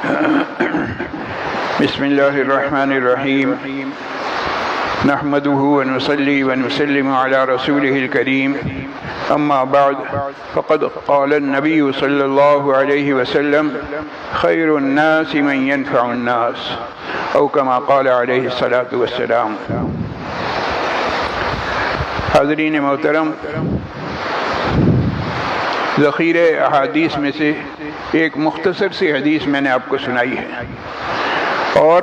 بسم اللہ الرحمن الرحیم نحمده ونصلي ونسلم على رسوله الكريم اما بعد فقد قال النبي صلى الله عليه وسلم خير الناس من ينفع الناس او كما قال عليه الصلاة والسلام۔ حاضرین محترم، ذخیرہ احادیث میں سے ایک مختصر سی حدیث میں نے آپ کو سنائی ہے، اور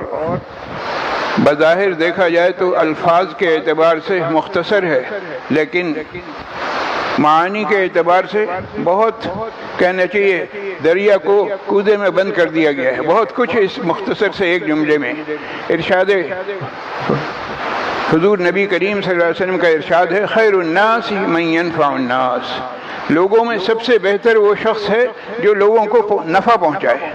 بظاہر دیکھا جائے تو الفاظ کے اعتبار سے مختصر ہے، لیکن معانی کے اعتبار سے بہت، کہنا چاہیے دریا کو کودے میں بند کر دیا گیا ہے۔ بہت کچھ اس مختصر سے ایک جملے میں۔ ارشاد حضور نبی کریم صلی اللہ علیہ وسلم کا ارشاد ہے، خیر الناس من ينفع الناس، لوگوں میں سب سے بہتر وہ شخص ہے جو لوگوں کو نفع پہنچائے۔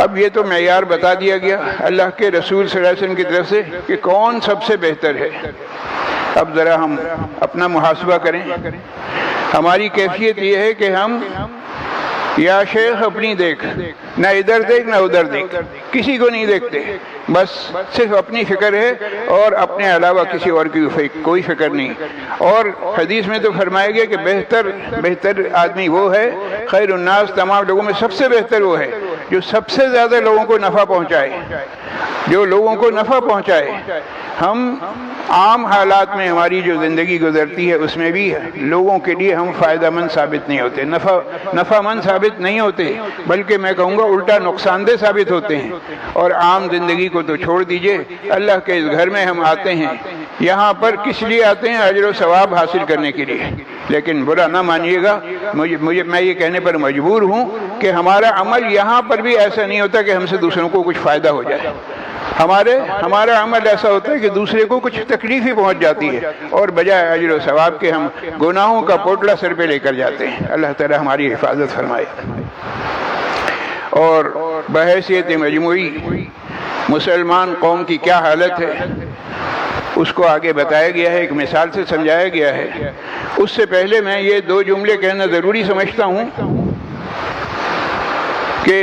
اب یہ تو معیار بتا دیا گیا اللہ کے رسول صلی اللہ علیہ وسلم کی طرف سے کہ کون سب سے بہتر ہے۔ اب ذرا ہم اپنا محاسبہ کریں۔ ہماری کیفیت یہ ہے کہ ہم یا شیخ اپنی دیکھ، نہ ادھر دیکھ نہ ادھر دیکھ، کسی کو نہیں دیکھتے، بس صرف اپنی فکر ہے اور اپنے علاوہ کسی اور کی کوئی فکر نہیں۔ اور حدیث میں تو فرمایا گیا کہ بہتر آدمی وہ ہے، خیر الناس، تمام لوگوں میں سب سے بہتر وہ ہے جو سب سے زیادہ لوگوں کو نفع پہنچائے، جو لوگوں کو نفع پہنچائے۔ ہم عام حالات میں ہماری جو زندگی گزرتی ہے اس میں بھی لوگوں کے لیے ہم فائدہ مند ثابت نہیں ہوتے، نفع مند ثابت نہیں ہوتے، بلکہ میں کہوں گا الٹا نقصان دہ ثابت ہوتے ہیں۔ اور عام زندگی کو تو چھوڑ دیجئے، اللہ کے اس گھر میں ہم آتے ہیں، یہاں پر کس لیے آتے ہیں؟ اجر و ثواب حاصل کرنے کے لیے۔ لیکن برا نہ مانیے گا، میں یہ کہنے پر مجبور ہوں کہ ہمارا عمل یہاں پر بھی ایسا نہیں ہوتا کہ ہم سے دوسروں کو کچھ فائدہ ہو جائے۔ ہمارا عمل ایسا ہوتا ہے کہ دوسرے کو کچھ تکلیف ہی پہنچ جاتی ہے، اور بجائے اجر و ثواب کے ہم گناہوں کا پوٹلا سر پہ لے کر جاتے ہیں۔ اللہ تعالی ہماری حفاظت فرمائے۔ اور بحیثیت مجموعی مسلمان قوم کی کیا حالت ہے اس کو آگے بتایا گیا ہے، ایک مثال سے سمجھایا گیا ہے۔ اس سے پہلے میں یہ دو جملے کہنا ضروری سمجھتا ہوں کہ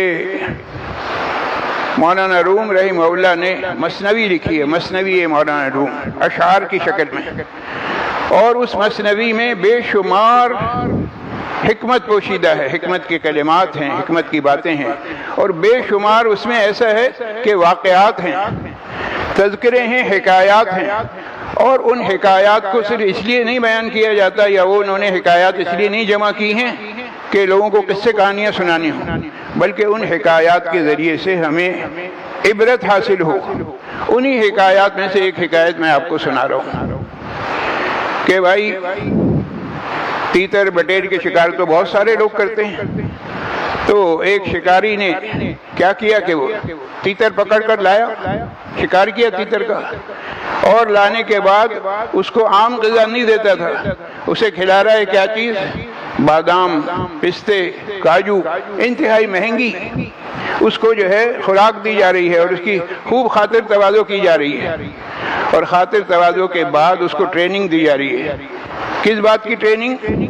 مولانا روم رحمہ اللہ نے مثنوی لکھی ہے، مثنوی مولانا روم اشعار کی شکل میں، اور اس مثنوی میں بے شمار حکمت پوشیدہ ہے، حکمت کے کلمات ہیں، حکمت کی باتیں ہیں، اور بے شمار اس میں ایسا ہے کہ واقعات ہیں، تذکرے ہیں، حکایات ہیں۔ اور ان حکایات کو صرف اس لیے نہیں بیان کیا جاتا، یا وہ انہوں نے حکایات اس لیے نہیں جمع کی ہیں کہ لوگوں کو قصے کہانیاں سنانی ہوں، بلکہ ان حکایات کے ذریعے سے ہمیں عبرت حاصل ہو۔ انہی حکایات میں سے ایک حکایت میں آپ کو سنا رہا ہوں کہ بھائی تیتر بٹیر کے شکار تو بہت سارے لوگ کرتے ہیں، تو ایک شکاری نے کیا کیا کہ وہ تیتر پکڑ کر لایا، شکار کیا تیتر کا، اور لانے کے بعد اس کو عام غذا نہیں دیتا تھا، اسے کھلا رہا ہے کیا چیز؟ بادام، پستے، کاجو، انتہائی مہنگی اس کو جو ہے خوراک دی جا رہی ہے، اور اس کی خوب خاطر تواضع کی جا رہی ہے، اور خاطر تواضع کے بعد اس کو ٹریننگ دی جا رہی ہے۔ کس بات کی ٹریننگ؟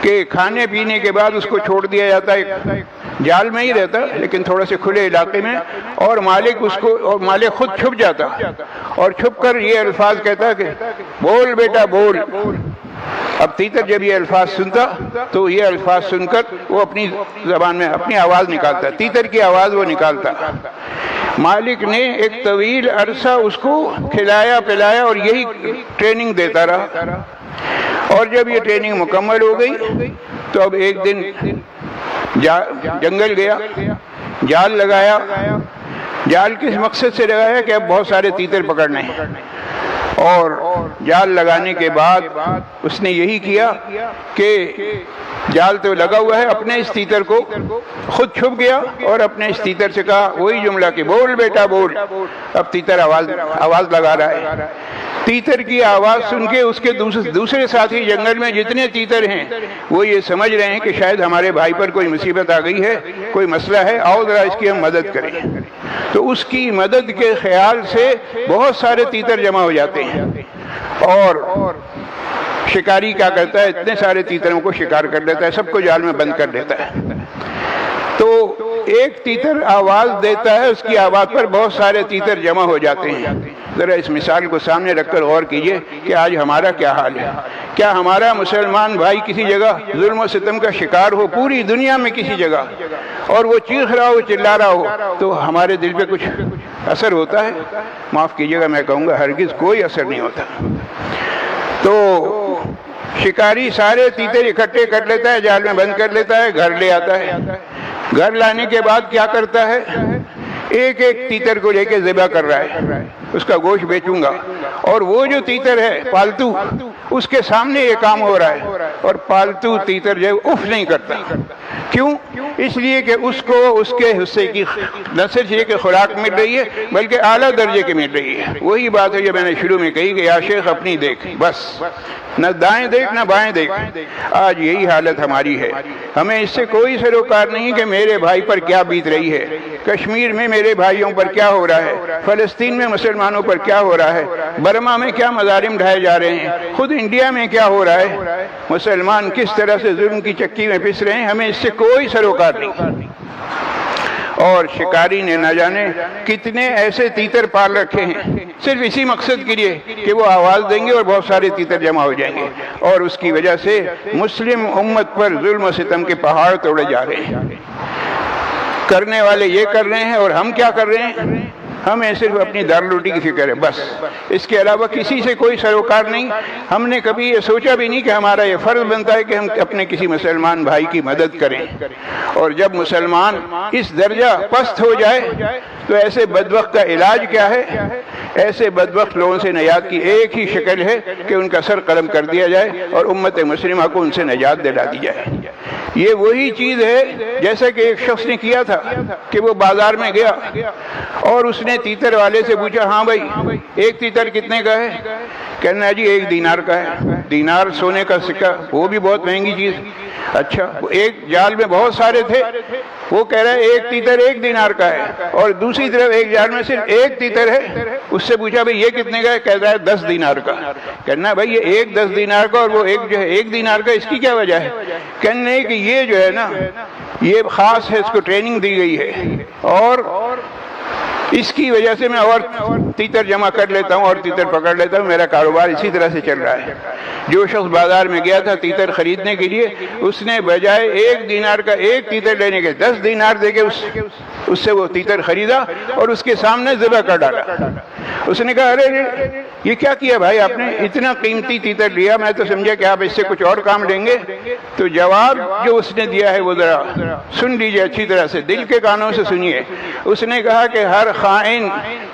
کہ کھانے پینے کے بعد اس کو چھوڑ دیا جاتا ہے، جال میں ہی رہتا لیکن تھوڑا سے کھلے علاقے میں، اور مالک خود چھپ جاتا، اور چھپ کر یہ الفاظ کہتا کہ بول بیٹا بول۔ اب تیتر جب یہ الفاظ سنتا تو یہ الفاظ سن کر وہ اپنی زبان میں اپنی آواز نکالتا، تیتر کی آواز وہ نکالتا۔ مالک نے ایک طویل عرصہ اس کو کھلایا پلایا اور یہی ٹریننگ دیتا رہا، اور جب یہ ٹریننگ مکمل ہو گئی تو اب ایک دن جنگل گیا، جال لگایا۔ جال کس مقصد سے لگایا؟ کہ اب بہت سارے تیتر پکڑنے ہیں، اور جال لگانے کے بعد اس نے یہی کیا کہ جال تو لگا ہوا ہے، اپنے اس تیتر کو خود چھپ گیا اور اپنے اس تیتر سے کہا وہی جملہ کہ بول بیٹا بول۔ اب تیتر آواز لگا رہا ہے۔ تیتر کی آواز سن کے اس کے دوسرے ساتھی جنگل میں جتنے تیتر ہیں وہ یہ سمجھ رہے ہیں کہ شاید ہمارے بھائی پر کوئی مصیبت آ گئی ہے، کوئی مسئلہ ہے، آؤ ذرا اس کی ہم مدد کریں۔ تو اس کی مدد کے خیال سے بہت سارے تیتر جمع ہو جاتے ہیں، اور شکاری کیا کرتا ہے؟ اتنے سارے تیتروں کو شکار کر لیتا ہے، سب کو جال میں بند کر دیتا ہے۔ تو ایک تیتر آواز دیتا ہے، اس کی آواز پر بہت سارے تیتر جمع ہو جاتے ہیں۔ ذرا اس مثال کو سامنے رکھ کر غور کیجئے کہ آج ہمارا کیا حال ہے۔ کیا ہمارا مسلمان بھائی کسی جگہ ظلم و ستم کا شکار ہو، پوری دنیا میں کسی جگہ، اور وہ چیخ رہا ہو، چلا رہا ہو، تو ہمارے دل پہ کچھ اثر ہوتا ہے؟ معاف کیجئے گا، میں کہوں گا ہرگز کوئی اثر نہیں ہوتا۔ تو شکاری سارے تیتر اکٹھے کر لیتا ہے، جال میں بند کر لیتا ہے، گھر لے آتا ہے۔ گھر لانے کے بعد کیا کرتا ہے؟ ایک ایک تیتر کو لے کے ذبح کر رہا ہے، اس کا گوشت بیچوں گا۔ اور وہ جو تیتر ہے پالتو، اس کے سامنے یہ کام ہو رہا ہے، اور پالتو تیتر جو ہے اف نہیں کرتا۔ کیوں؟ اس لیے کہ اس کو اس کے حصے کی نہ صرف یہ کہ خوراک مل رہی ہے بلکہ اعلیٰ درجے کی مل رہی ہے۔ وہی بات ہے جو میں نے شروع میں کہی کہ یا شیخ اپنی دیکھ، بس نہ دائیں دیکھ نہ بائیں دیکھ۔ آج یہی حالت ہماری ہے، ہمیں اس سے کوئی سروکار نہیں کہ میرے بھائی پر کیا بیت رہی ہے، کشمیر میں میرے بھائیوں پر کیا ہو رہا ہے، فلسطین میں مسلمانوں پر کیا ہو رہا ہے، برما میں کیا مظالم ڈھائے جا رہے ہیں، خود انڈیا میں کیا ہو رہا ہے، مسلمان کس طرح سے ظلم کی چکی میں پس رہے ہیں، ہمیں اس سے کوئی سروکار نہیں۔ اور شکاری نے نہ جانے کتنے ایسے تیتر پال رکھے ہیں صرف اسی مقصد کے لیے کہ وہ آواز دیں گے اور بہت سارے تیتر جمع ہو جائیں گے، اور اس کی وجہ سے مسلم امت پر ظلم و ستم کے پہاڑ توڑے جا رہے ہیں۔ کرنے والے یہ کر رہے ہیں اور ہم کیا کر رہے ہیں؟ ہمیں صرف اپنی دارالروٹی کی فکر ہے، بس اس کے علاوہ کسی سے کوئی سروکار نہیں۔ ہم نے کبھی یہ سوچا بھی نہیں کہ ہمارا یہ فرض بنتا ہے کہ ہم اپنے کسی مسلمان بھائی کی مدد کریں۔ اور جب مسلمان اس درجہ پست ہو جائے تو ایسے بدبخت کا علاج کیا ہے؟ ایسے بدبخت لوگوں سے نجات کی ایک ہی شکل ہے کہ ان کا سر قلم کر دیا جائے اور امت مسلمہ کو ان سے نجات دلا دی جائے۔ یہ وہی چیز ہے جیسا کہ ایک شخص نے کیا تھا کہ وہ بازار میں گیا اور اس نے تیتر والے سے پوچھا، ہاں بھائی ایک تیتر کتنے کا ہے؟ کہنا جی 1 دینار کا ہے۔ دینار سونے کا سکہ، وہ بھی بہت مہنگی چیز۔ اچھا، ایک جال میں بہت سارے تھے، وہ کہہ رہا ہے ایک تیتر 1 دینار کا ہے، اور دوسری طرف ایک جال میں صرف ایک تیتر ہے۔ اس سے پوچھا بھئی یہ کتنے کا ہے؟ کہہ رہا ہے 10 دینار کا۔ کہنا بھئی یہ ایک 10 دینار کا اور وہ ایک جو ہے 1 دینار کا، اس کی کیا وجہ ہے؟ کہنے کہ یہ جو ہے نا یہ خاص ہے، اس کو ٹریننگ دی گئی ہے، اور اس کی وجہ سے میں اور تیتر جمع کر لیتا ہوں اور تیتر پکڑ لیتا ہوں، میرا کاروبار اسی طرح سے چل رہا ہے۔ جو شخص بازار میں گیا تھا تیتر خریدنے کے لیے، اس نے بجائے 1 دینار کا ایک تیتر لینے کے 10 دینار دے کے اس سے وہ تیتر خریدا اور اس کے سامنے ذبح کر ڈالا۔ اس نے کہا ارے یہ کیا کیا بھائی، آپ نے اتنا قیمتی تیتر لیا، میں تو سمجھا کہ آپ اس سے کچھ اور کام لیں گے۔ تو جواب جو اس نے دیا ہے وہ ذرا سن لیجئے اچھی طرح سے، دل کے کانوں سے سنیے۔ اس نے کہا کہ ہر خائن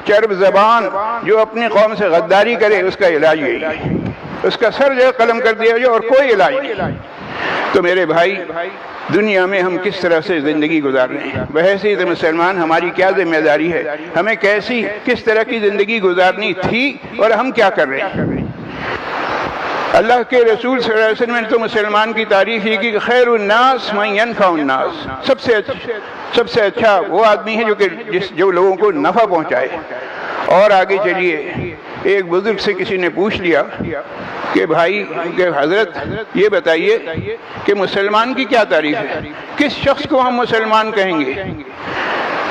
چرب زبان جو اپنی قوم سے غداری کرے اس کا علاج یہی ہے، اس کا سر جو قلم کر دیا جائے اور کوئی علاج نہیں۔ تو میرے بھائی، دنیا میں ہم کس طرح سے زندگی گزار رہے ہیں؟ بحیثیت مسلمان ہماری کیا ذمہ داری ہے؟ ہمیں کس طرح کی زندگی گزارنی تھی اور ہم کیا کر رہے ہیں؟ اللہ کے رسول صلی اللہ علیہ وسلم نے تو مسلمان کی تعریف یہ کی کہ خیر الناس من ینفع الناس، سب سے اچھا وہ آدمی ہے جو لوگوں کو نفع پہنچائے۔ اور آگے چلیے، ایک بزرگ سے کسی نے پوچھ لیا کہ بھائی کہ حضرت یہ بتائیے کہ مسلمان کی کیا تعریف ہے، کس شخص کو ہم مسلمان کہیں گے؟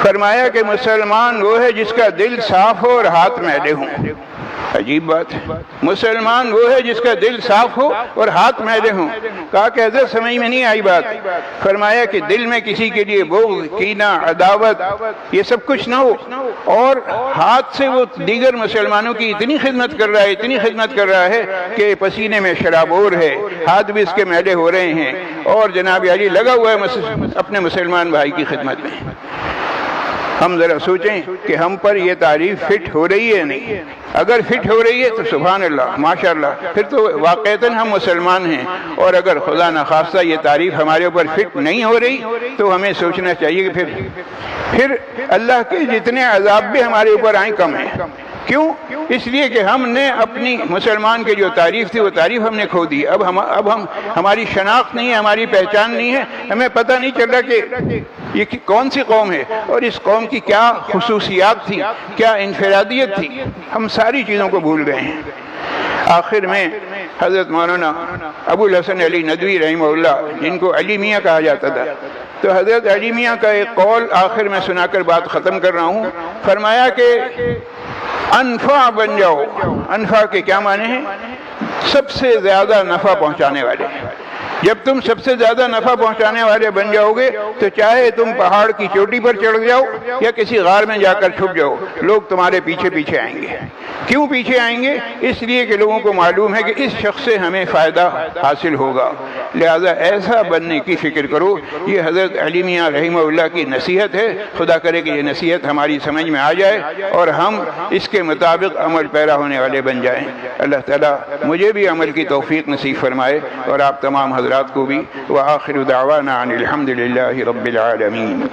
فرمایا کہ مسلمان وہ ہے جس کا دل صاف ہو اور ہاتھ میلے ہوں۔ عجیب بات ہے، مسلمان وہ ہے جس کا دل صاف ہو اور ہاتھ میلے ہوں۔ کہا کہ حضرت سمجھ میں نہیں آئی بات۔ فرمایا کہ دل میں کسی کے لیے بغض، کینہ، عداوت یہ سب کچھ نہ ہو، اور ہاتھ سے وہ دیگر مسلمانوں کی اتنی خدمت کر رہا ہے کہ پسینے میں شرابور ہے، ہاتھ بھی اس کے میلے ہو رہے ہیں، اور جناب علی لگا ہوا ہے اپنے مسلمان بھائی کی خدمت میں۔ ہم ذرا سوچیں کہ ہم پر یہ تعریف فٹ ہو رہی ہے نہیں؟ اگر فٹ ہو رہی ہے تو سبحان اللہ، ماشاءاللہ، پھر تو واقعتاً ہم مسلمان ہیں۔ اور اگر خدا نخواستہ یہ تعریف ہمارے اوپر فٹ نہیں ہو رہی تو ہمیں سوچنا چاہیے کہ پھر اللہ کے جتنے عذاب بھی ہمارے اوپر آئیں کم ہیں۔ کیوں؟ اس لیے کہ ہم نے اپنی مسلمان کی جو تعریف تھی وہ تعریف ہم نے کھو دی۔ اب ہماری شناخت نہیں ہے، ہماری پہچان نہیں ہے، ہمیں پتہ نہیں چل رہا کہ یہ کون سی قوم ہے اور اس قوم کی کیا خصوصیات تھی، کیا انفرادیت تھی، ہم ساری چیزوں کو بھول گئے ہیں۔ آخر میں حضرت مولانا ابو الحسن علی ندوی رحمہ اللہ، جن کو علی میاں کہا جاتا تھا، تو حضرت علی میاں کا ایک قول آخر میں سنا کر بات ختم کر رہا ہوں، فرمایا کہ انفع بن جاؤ۔ انفع کے کیا معنی ہیں؟ سب سے زیادہ نفع پہنچانے والے۔ جب تم سب سے زیادہ نفع پہنچانے والے بن جاؤ گے تو چاہے تم پہاڑ کی چوٹی پر چڑھ جاؤ یا کسی غار میں جا کر چھپ جاؤ، لوگ تمہارے پیچھے پیچھے آئیں گے۔ کیوں پیچھے آئیں گے؟ اس لیے کہ لوگوں کو معلوم ہے کہ اس شخص سے ہمیں فائدہ حاصل ہوگا، لہذا ایسا بننے کی فکر کرو۔ یہ حضرت علی میاں رحمہ اللہ کی نصیحت ہے، خدا کرے کہ یہ نصیحت ہماری سمجھ میں آ جائے اور ہم اس کے مطابق عمل پیرا ہونے والے بن جائیں۔ اللہ تعالیٰ مجھے بھی عمل کی توفیق نصیب فرمائے اور آپ تمام حضرات کو بھی۔ وآخر دعوانا ان الحمد للہ رب العالمین۔